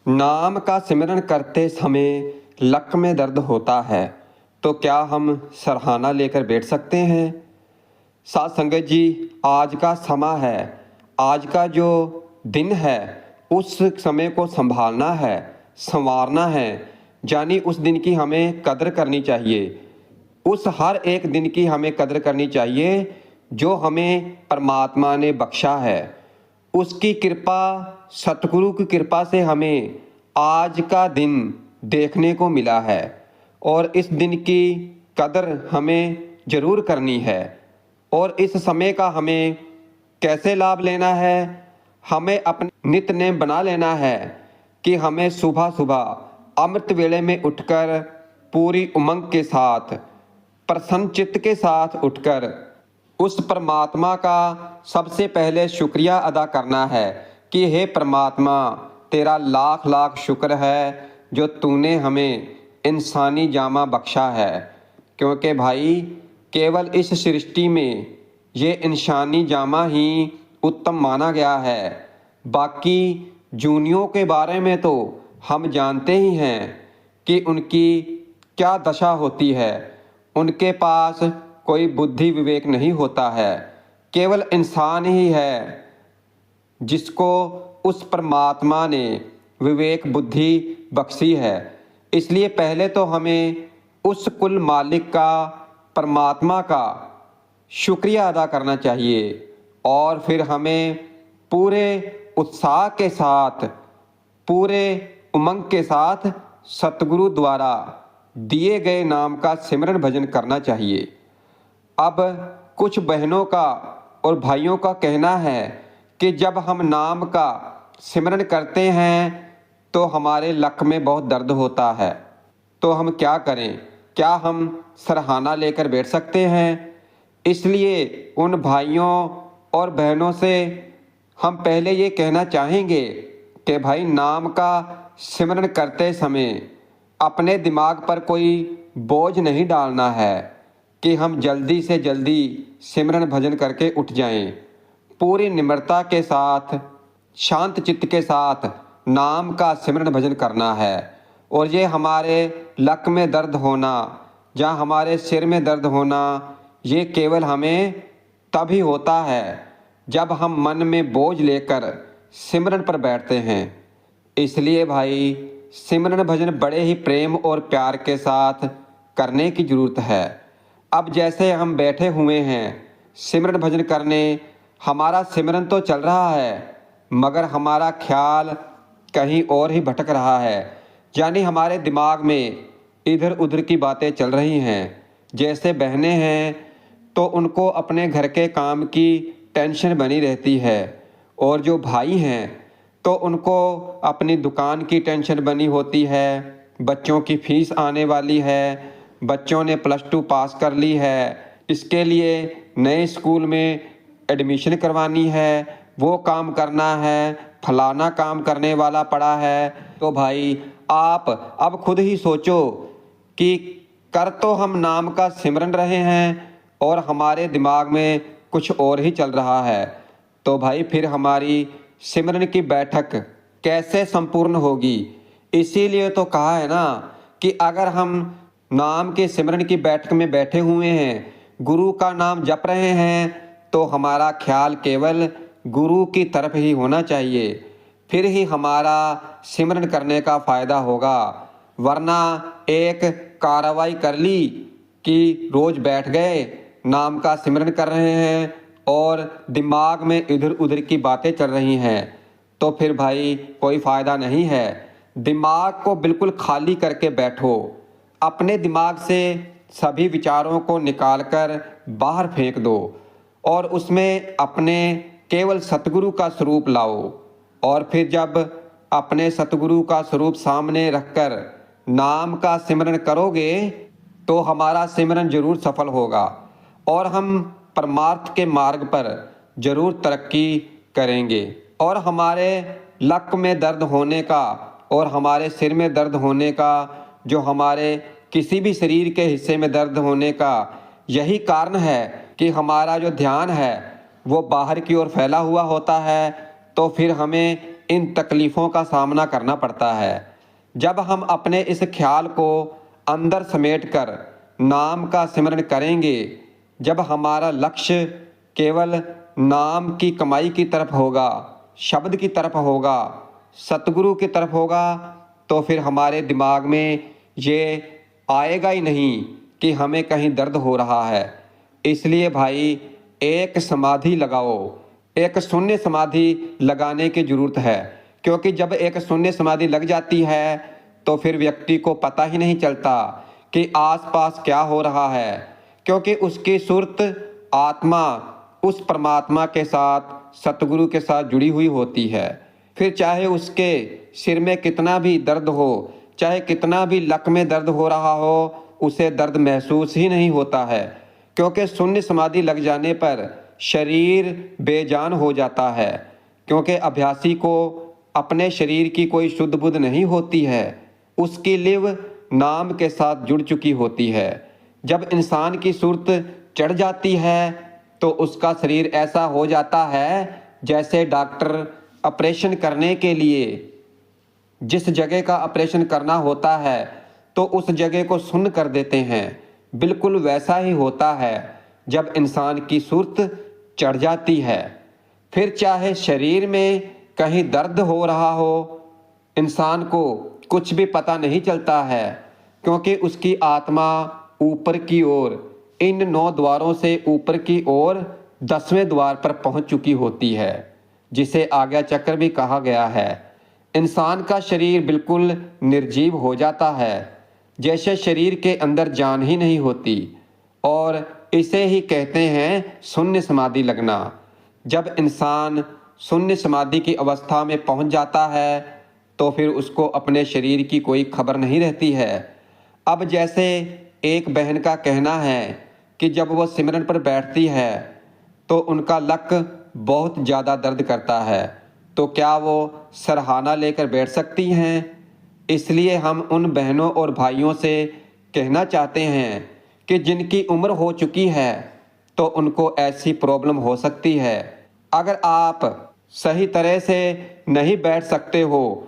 नाम का सिमरन करते समय लक में दर्द होता है, तो क्या हम सरहाना लेकर बैठ सकते हैं? साथ संगत जी, आज का समा है, आज का जो दिन है, उस समय को संभालना है, संवारना है। यानी उस दिन की हमें कदर करनी चाहिए। उस हर एक दिन की हमें कदर करनी चाहिए जो हमें परमात्मा ने बख्शा है। उसकी कृपा, सतगुरु की कृपा से हमें आज का दिन देखने को मिला है और इस दिन की कदर हमें ज़रूर करनी है। और इस समय का हमें कैसे लाभ लेना है? हमें अपने नित्य नेम बना लेना है कि हमें सुबह सुबह अमृत वेले में उठकर पूरी उमंग के साथ, प्रसन्न चित्त के साथ उठकर उस परमात्मा का सबसे पहले शुक्रिया अदा करना है कि हे परमात्मा, तेरा लाख लाख शुक्र है जो तूने हमें इंसानी जामा बख्शा है। क्योंकि भाई, केवल इस सृष्टि में ये इंसानी जामा ही उत्तम माना गया है। बाकी जूनियों के बारे में तो हम जानते ही हैं कि उनकी क्या दशा होती है। उनके पास कोई बुद्धि विवेक नहीं होता है। केवल इंसान ही है जिसको उस परमात्मा ने विवेक बुद्धि बख्शी है। इसलिए पहले तो हमें उस कुल मालिक का, परमात्मा का शुक्रिया अदा करना चाहिए और फिर हमें पूरे उत्साह के साथ, पूरे उमंग के साथ सतगुरु द्वारा दिए गए नाम का सिमरन भजन करना चाहिए। अब कुछ बहनों का और भाइयों का कहना है कि जब हम नाम का सिमरन करते हैं तो हमारे लक में बहुत दर्द होता है, तो हम क्या करें? क्या हम सरहाना लेकर बैठ सकते हैं? इसलिए उन भाइयों और बहनों से हम पहले ये कहना चाहेंगे कि भाई, नाम का सिमरन करते समय अपने दिमाग पर कोई बोझ नहीं डालना है कि हम जल्दी से जल्दी सिमरन भजन करके उठ जाएं। पूरी निम्रता के साथ, शांत चित्त के साथ नाम का सिमरन भजन करना है। और ये हमारे लक में दर्द होना या हमारे सिर में दर्द होना, ये केवल हमें तभी होता है जब हम मन में बोझ लेकर सिमरन पर बैठते हैं। इसलिए भाई, सिमरन भजन बड़े ही प्रेम और प्यार के साथ करने की ज़रूरत है। अब जैसे हम बैठे हुए हैं सिमरन भजन करने, हमारा सिमरन तो चल रहा है मगर हमारा ख्याल कहीं और ही भटक रहा है। यानी हमारे दिमाग में इधर उधर की बातें चल रही हैं। जैसे बहनें हैं तो उनको अपने घर के काम की टेंशन बनी रहती है, और जो भाई हैं तो उनको अपनी दुकान की टेंशन बनी होती है। बच्चों की फीस आने वाली है, बच्चों ने +2 पास कर ली है, इसके लिए नए स्कूल में एडमिशन करवानी है, वो काम करना है, फलाना काम करने वाला पड़ा है। तो भाई, आप अब खुद ही सोचो कि कर तो हम नाम का सिमरन रहे हैं और हमारे दिमाग में कुछ और ही चल रहा है। तो भाई, फिर हमारी सिमरन की बैठक कैसे संपूर्ण होगी? इसीलिए तो कहा है ना कि अगर हम नाम के सिमरन की बैठक में बैठे हुए हैं, गुरु का नाम जप रहे हैं, तो हमारा ख्याल केवल गुरु की तरफ ही होना चाहिए। फिर ही हमारा सिमरन करने का फ़ायदा होगा। वरना एक कार्रवाई कर ली कि रोज़ बैठ गए, नाम का सिमरन कर रहे हैं और दिमाग में इधर उधर की बातें चल रही हैं, तो फिर भाई कोई फ़ायदा नहीं है। दिमाग को बिल्कुल खाली करके बैठो। अपने दिमाग से सभी विचारों को निकालकर बाहर फेंक दो और उसमें अपने केवल सतगुरु का स्वरूप लाओ। और फिर जब अपने सतगुरु का स्वरूप सामने रखकर नाम का सिमरन करोगे तो हमारा सिमरन जरूर सफल होगा और हम परमार्थ के मार्ग पर जरूर तरक्की करेंगे। और हमारे लक में दर्द होने का और हमारे सिर में दर्द होने का, जो हमारे किसी भी शरीर के हिस्से में दर्द होने का यही कारण है कि हमारा जो ध्यान है वो बाहर की ओर फैला हुआ होता है। तो फिर हमें इन तकलीफ़ों का सामना करना पड़ता है। जब हम अपने इस ख्याल को अंदर समेट कर नाम का सिमरन करेंगे, जब हमारा लक्ष्य केवल नाम की कमाई की तरफ होगा, शब्द की तरफ होगा, सतगुरु की तरफ होगा, तो फिर हमारे दिमाग में ये आएगा ही नहीं कि हमें कहीं दर्द हो रहा है। इसलिए भाई एक समाधि लगाओ, एक शून्य समाधि लगाने की ज़रूरत है, क्योंकि जब एक शून्य समाधि लग जाती है तो फिर व्यक्ति को पता ही नहीं चलता कि आसपास क्या हो रहा है, क्योंकि उसकी सुरत आत्मा उस परमात्मा के साथ, सतगुरु के साथ जुड़ी हुई होती है। फिर चाहे उसके सिर में कितना भी दर्द हो, चाहे कितना भी लक में दर्द हो रहा हो, उसे दर्द महसूस ही नहीं होता है, क्योंकि शून्य समाधि लग जाने पर शरीर बेजान हो जाता है, क्योंकि अभ्यासी को अपने शरीर की कोई शुद्ध बुद्ध नहीं होती है, उसकी लिव नाम के साथ जुड़ चुकी होती है। जब इंसान की सूरत चढ़ जाती है तो उसका शरीर ऐसा हो जाता है जैसे डॉक्टर ऑपरेशन करने के लिए जिस जगह का ऑपरेशन करना होता है तो उस जगह को सुन्न कर देते हैं, बिल्कुल वैसा ही होता है जब इंसान की सूरत चढ़ जाती है। फिर चाहे शरीर में कहीं दर्द हो रहा हो, इंसान को कुछ भी पता नहीं चलता है, क्योंकि उसकी आत्मा ऊपर की ओर, इन 9 द्वारों से ऊपर की ओर 10वें द्वार पर पहुंच चुकी होती है, जिसे आज्ञा चक्र भी कहा गया है। इंसान का शरीर बिल्कुल निर्जीव हो जाता है, जैसे शरीर के अंदर जान ही नहीं होती, और इसे ही कहते हैं शून्य समाधि लगना। जब इंसान शून्य समाधि की अवस्था में पहुंच जाता है तो फिर उसको अपने शरीर की कोई खबर नहीं रहती है। अब जैसे एक बहन का कहना है कि जब वो सिमरन पर बैठती है तो उनका लक बहुत ज़्यादा दर्द करता है, तो क्या वो सरहाना लेकर बैठ सकती हैं? इसलिए हम उन बहनों और भाइयों से कहना चाहते हैं कि जिनकी उम्र हो चुकी है तो उनको ऐसी प्रॉब्लम हो सकती है। अगर आप सही तरह से नहीं बैठ सकते हो,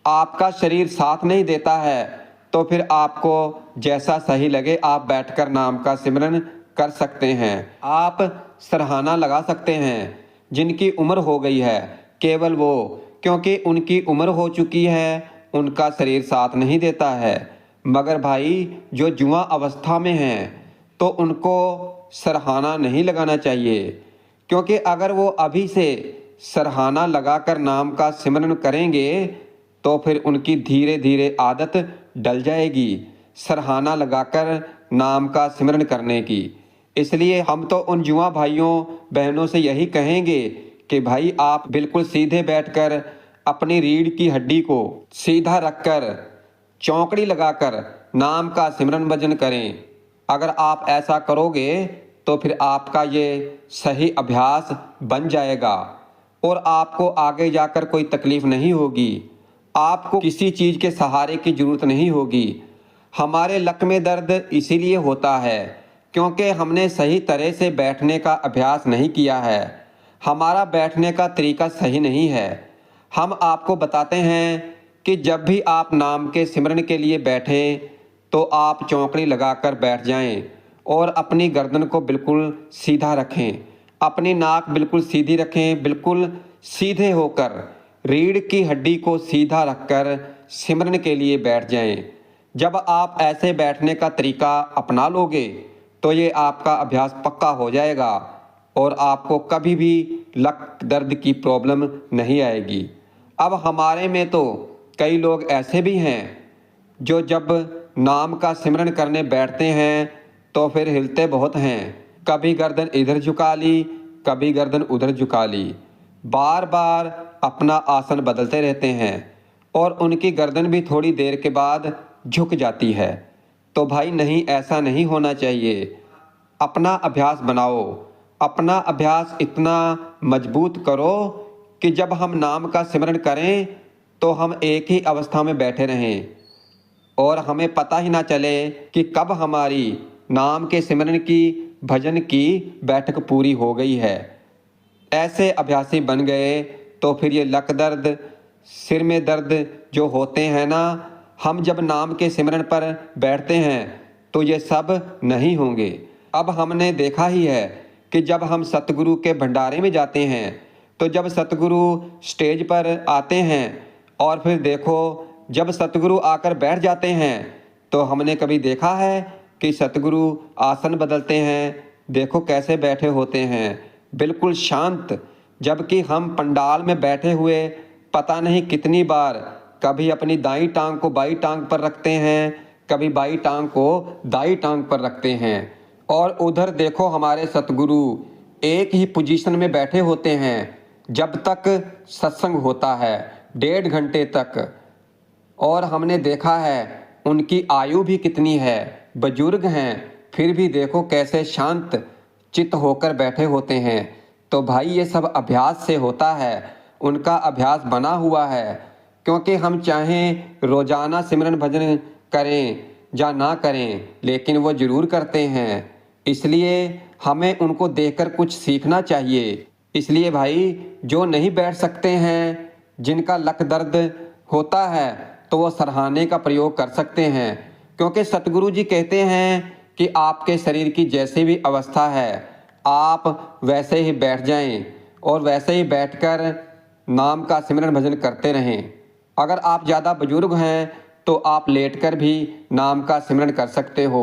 आपका शरीर साथ नहीं देता है, तो फिर आपको जैसा सही लगे आप बैठकर नाम का सिमरन कर सकते हैं। आप सरहाना लगा सकते हैं जिनकी उम्र हो गई है, केवल वो, क्योंकि उनकी उम्र हो चुकी है, उनका शरीर साथ नहीं देता है। मगर भाई जो जुआ अवस्था में हैं तो उनको सरहाना नहीं लगाना चाहिए, क्योंकि अगर वो अभी से सरहाना लगाकर नाम का सिमरन करेंगे तो फिर उनकी धीरे धीरे आदत डल जाएगी सरहाना लगाकर नाम का सिमरन करने की। इसलिए हम तो उन जुआ भाइयों बहनों से यही कहेंगे कि भाई आप बिल्कुल सीधे बैठकर अपनी रीढ़ की हड्डी को सीधा रखकर चौकड़ी लगाकर नाम का सिमरन भजन करें। अगर आप ऐसा करोगे तो फिर आपका ये सही अभ्यास बन जाएगा और आपको आगे जाकर कोई तकलीफ नहीं होगी, आपको किसी चीज़ के सहारे की ज़रूरत नहीं होगी। हमारे लक में दर्द इसीलिए होता है क्योंकि हमने सही तरह से बैठने का अभ्यास नहीं किया है, हमारा बैठने का तरीका सही नहीं है। हम आपको बताते हैं कि जब भी आप नाम के सिमरन के लिए बैठें तो आप चौकड़ी लगाकर बैठ जाएं और अपनी गर्दन को बिल्कुल सीधा रखें, अपनी नाक बिल्कुल सीधी रखें, बिल्कुल सीधे होकर रीढ़ की हड्डी को सीधा रखकर सिमरन के लिए बैठ जाएं। जब आप ऐसे बैठने का तरीका अपना लोगे तो ये आपका अभ्यास पक्का हो जाएगा और आपको कभी भी लक दर्द की प्रॉब्लम नहीं आएगी। अब हमारे में तो कई लोग ऐसे भी हैं जो जब नाम का सिमरन करने बैठते हैं तो फिर हिलते बहुत हैं, कभी गर्दन इधर झुका ली, कभी गर्दन उधर झुका ली, बार बार अपना आसन बदलते रहते हैं और उनकी गर्दन भी थोड़ी देर के बाद झुक जाती है। तो भाई नहीं, ऐसा नहीं होना चाहिए। अपना अभ्यास बनाओ, अपना अभ्यास इतना मजबूत करो कि जब हम नाम का सिमरन करें तो हम एक ही अवस्था में बैठे रहें और हमें पता ही ना चले कि कब हमारी नाम के सिमरन की, भजन की बैठक पूरी हो गई है। ऐसे अभ्यासी बन गए तो फिर ये लक दर्द, सिर में दर्द जो होते हैं ना, हम जब नाम के सिमरन पर बैठते हैं तो ये सब नहीं होंगे। अब हमने देखा ही है कि जब हम सतगुरु के भंडारे में जाते हैं, तो जब सतगुरु स्टेज पर आते हैं और फिर देखो जब सतगुरु आकर बैठ जाते हैं, तो हमने कभी देखा है कि सतगुरु आसन बदलते हैं? देखो कैसे बैठे होते हैं, बिल्कुल शांत। जबकि हम पंडाल में बैठे हुए पता नहीं कितनी बार कभी अपनी दाईं टांग को बाईं टांग पर रखते हैं, कभी बाईं टांग को दाईं टांग पर रखते हैं। और उधर देखो हमारे सतगुरु एक ही पोजीशन में बैठे होते हैं जब तक सत्संग होता है, 1.5 घंटे तक। और हमने देखा है उनकी आयु भी कितनी है, बुजुर्ग हैं, फिर भी देखो कैसे शांत चित्त होकर बैठे होते हैं। तो भाई ये सब अभ्यास से होता है, उनका अभ्यास बना हुआ है। क्योंकि हम चाहें रोजाना सिमरन भजन करें या ना करें, लेकिन वो जरूर करते हैं। इसलिए हमें उनको देखकर कुछ सीखना चाहिए। इसलिए भाई जो नहीं बैठ सकते हैं, जिनका लक दर्द होता है, तो वो सरहाने का प्रयोग कर सकते हैं। क्योंकि सतगुरु जी कहते हैं कि आपके शरीर की जैसी भी अवस्था है, आप वैसे ही बैठ जाएं और वैसे ही बैठकर नाम का सिमरन भजन करते रहें। अगर आप ज़्यादा बुजुर्ग हैं तो आप लेटकर भी नाम का सिमरन कर सकते हो।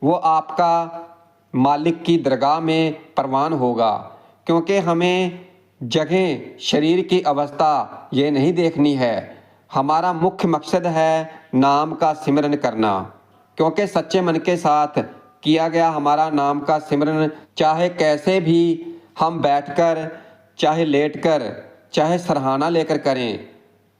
वो आपका मालिक की दरगाह में परवान होगा। क्योंकि हमें जगह, शरीर की अवस्था ये नहीं देखनी है। हमारा मुख्य मकसद है नाम का सिमरन करना। क्योंकि सच्चे मन के साथ किया गया हमारा नाम का सिमरन, चाहे कैसे भी हम बैठकर, चाहे लेटकर, चाहे सरहाना लेकर करें,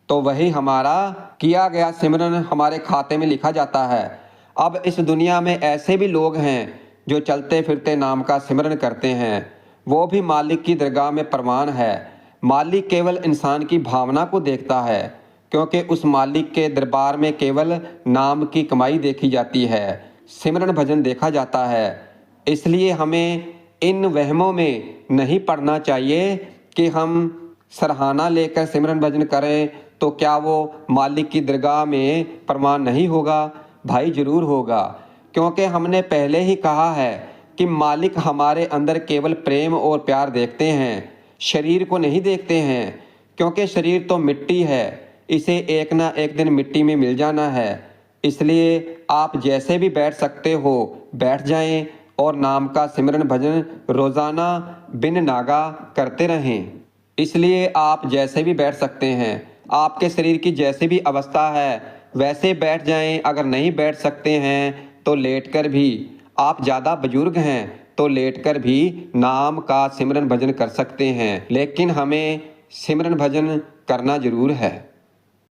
तो वही हमारा किया गया सिमरन हमारे खाते में लिखा जाता है। अब इस दुनिया में ऐसे भी लोग हैं जो चलते फिरते नाम का सिमरन करते हैं, वो भी मालिक की दरगाह में परवान है। मालिक केवल इंसान की भावना को देखता है, क्योंकि उस मालिक के दरबार में केवल नाम की कमाई देखी जाती है, सिमरन भजन देखा जाता है। इसलिए हमें इन वहमों में नहीं पड़ना चाहिए कि हम सरहाना लेकर सिमरन भजन करें तो क्या वो मालिक की दरगाह में परवान नहीं होगा? भाई जरूर होगा। क्योंकि हमने पहले ही कहा है कि मालिक हमारे अंदर केवल प्रेम और प्यार देखते हैं, शरीर को नहीं देखते हैं। क्योंकि शरीर तो मिट्टी है, इसे एक ना एक दिन मिट्टी में मिल जाना है। इसलिए आप जैसे भी बैठ सकते हो बैठ जाएं और नाम का सिमरन भजन रोज़ाना बिन नागा करते रहें। इसलिए आप जैसे भी बैठ सकते हैं, आपके शरीर की जैसी भी अवस्था है वैसे बैठ जाएं। अगर नहीं बैठ सकते हैं तो लेटकर भी, आप ज़्यादा बुजुर्ग हैं तो लेटकर भी नाम का सिमरन भजन कर सकते हैं। लेकिन हमें सिमरन भजन करना जरूर है।